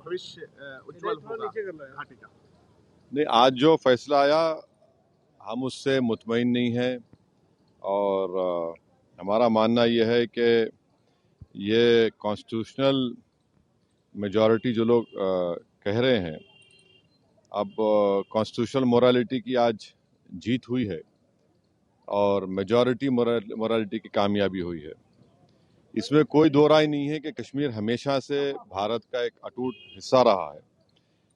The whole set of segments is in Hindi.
भविष्य उज्जवल होगा घाटी का? नहीं, आज जो फैसला आया हम उससे मुतमईन नहीं हैं और हमारा मानना यह है कि ये कॉन्स्टिट्यूशनल मेजॉरिटी जो लोग कह रहे हैं, अब कॉन्स्टिट्यूशनल मोरालिटी की आज जीत हुई है और मेजॉरिटी मोरालिटी की कामयाबी हुई है। इसमें कोई दो राय नहीं है कि कश्मीर हमेशा से भारत का एक अटूट हिस्सा रहा है।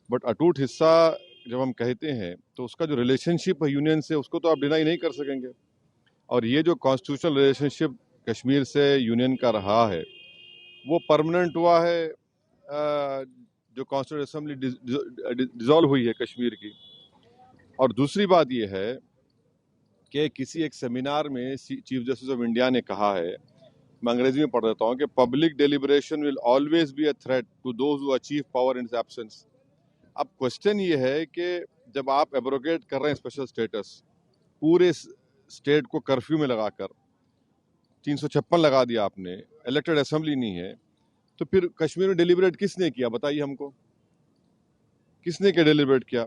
बट अटूट हिस्सा जब हम कहते हैं तो उसका जो रिलेशनशिप है यूनियन से, उसको तो आप डिनाई नहीं कर सकेंगे। और ये जो कॉन्स्टिट्यूशनल रिलेशनशिप कश्मीर से यूनियन का रहा है वो परमानेंट हुआ है जो कॉन्स्टिट्यूंट असेंबली डिसॉल्व हुई है कश्मीर की। और दूसरी बात यह है कि किसी एक सेमिनार में चीफ जस्टिस ऑफ इंडिया ने कहा है, मैं अंग्रेजी में पढ़ देता हूँ, कि public deliberation will always be a threat to those who achieve power in absence. अब क्वेश्चन ये है कि जब आप एब्रोगेट कर रहे हैं स्पेशल स्टेटस, पूरे स्टेट को कर्फ्यू में लगाकर 356 लगा दिया आपने, इलेक्टेड असेंबली नहीं है, तो फिर कश्मीर में डेलिब्रेट किसने किया बताइए हमको, किसने क्या डेलिब्रेट किया?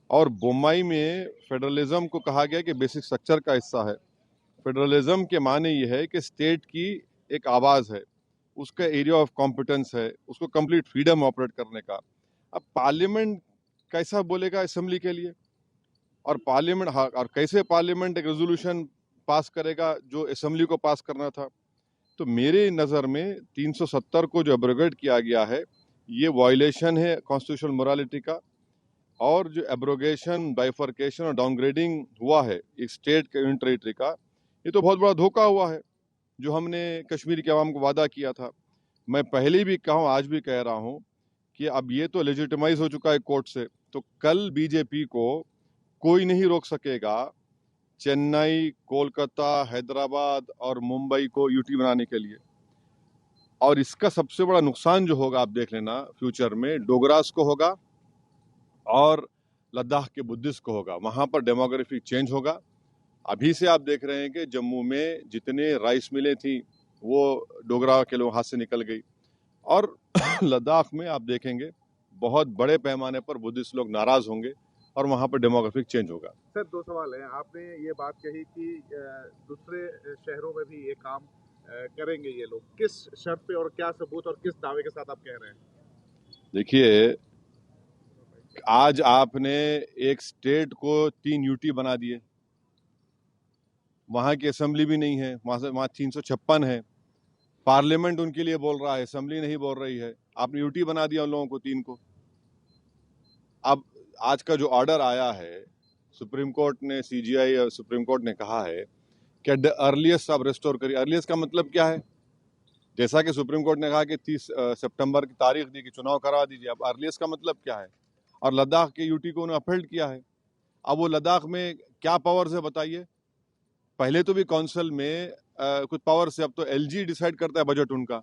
और बोम्बई में फेडरलिज्म को कहा गया कि बेसिक स्ट्रक्चर का हिस्सा है। फेडरलिज्म के माने ये है कि स्टेट की एक आवाज़ है, उसका एरिया ऑफ कॉम्पिटेंस है, उसको कंप्लीट फ्रीडम ऑपरेट करने का। अब पार्लियामेंट कैसा बोलेगा असेंबली के लिए? और पार्लियामेंट और कैसे पार्लियामेंट एक रेजोल्यूशन पास करेगा जो असेंबली को पास करना था? तो मेरे नज़र में 370 को जो एब्रोगेट किया गया है ये वायलेशन है कॉन्स्टिट्यूशनल मोरालिटी का। और जो एब्रोगेशन, बाइफर्केशन और डाउनग्रेडिंग हुआ है एक स्टेट के यूनियन टेरिटरी का, ये तो बहुत बड़ा धोखा हुआ है जो हमने कश्मीर के अवाम को वादा किया था। मैं पहले भी कहा हूँ, आज भी कह रहा हूँ कि अब ये तो लेजिटिमाइज हो चुका है कोर्ट से, तो कल बीजेपी को कोई नहीं रोक सकेगा चेन्नई, कोलकाता, हैदराबाद और मुंबई को यूटी बनाने के लिए। और इसका सबसे बड़ा नुकसान जो होगा आप देख लेना फ्यूचर में, डोगरास को होगा और लद्दाख के बुद्धिस्ट को होगा। वहां पर डेमोग्राफिक चेंज होगा। अभी से आप देख रहे हैं कि जम्मू में जितने राइस मिलें थी वो डोगरा के लोग हाथ से निकल गई। और लद्दाख में आप देखेंगे बहुत बड़े पैमाने पर बुद्धिस्ट लोग नाराज होंगे और वहां पर डेमोग्राफिक चेंज होगा। सर, दो सवाल हैं। आपने ये बात कही कि दूसरे शहरों में भी ये काम करेंगे ये लोग, किस शर्त पे और क्या सबूत और किस दावे के साथ आप कह रहे हैं? देखिए, आज आपने एक स्टेट को 3 यूटी बना दिए, वहां की असेंबली भी नहीं है, वहां 356 है, पार्लियामेंट उनके लिए बोल रहा है, असेंबली नहीं बोल रही है। आपने यूटी बना दिया उन लोगों को 3 को। अब आज का जो ऑर्डर आया है सुप्रीम कोर्ट ने, सीजीआई और सुप्रीम कोर्ट ने कहा है कि द अर्लीस्ट आप रेस्टोर करिए। अर्लीस्ट का मतलब क्या है? जैसा कि सुप्रीम कोर्ट ने कहा कि 30 सितंबर की तारीख दी कि चुनाव करा दीजिए, अब अर्लीस्ट का मतलब क्या है? और लद्दाख के यूटी को उन्होंने अपहेल्ड किया है। अब वो लद्दाख में क्या पावर्स है बताइए? पहले तो भी काउंसिल में कुछ पावर से, अब तो एलजी डिसाइड करता है बजट उनका।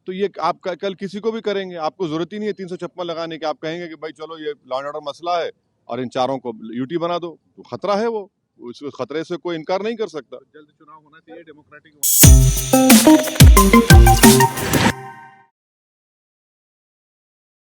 तो ये आप कल किसी को भी करेंगे, आपको जरूरत ही नहीं है 356 लगाने की। आप कहेंगे कि भाई चलो ये लॉ एंड ऑर्डर मसला है और इन चारों को यूटी बना दो, तो खतरा है वो, उस खतरे से कोई इनकार नहीं कर सकता। जल्द चुनाव होना चाहिए डेमोक्रेटिक।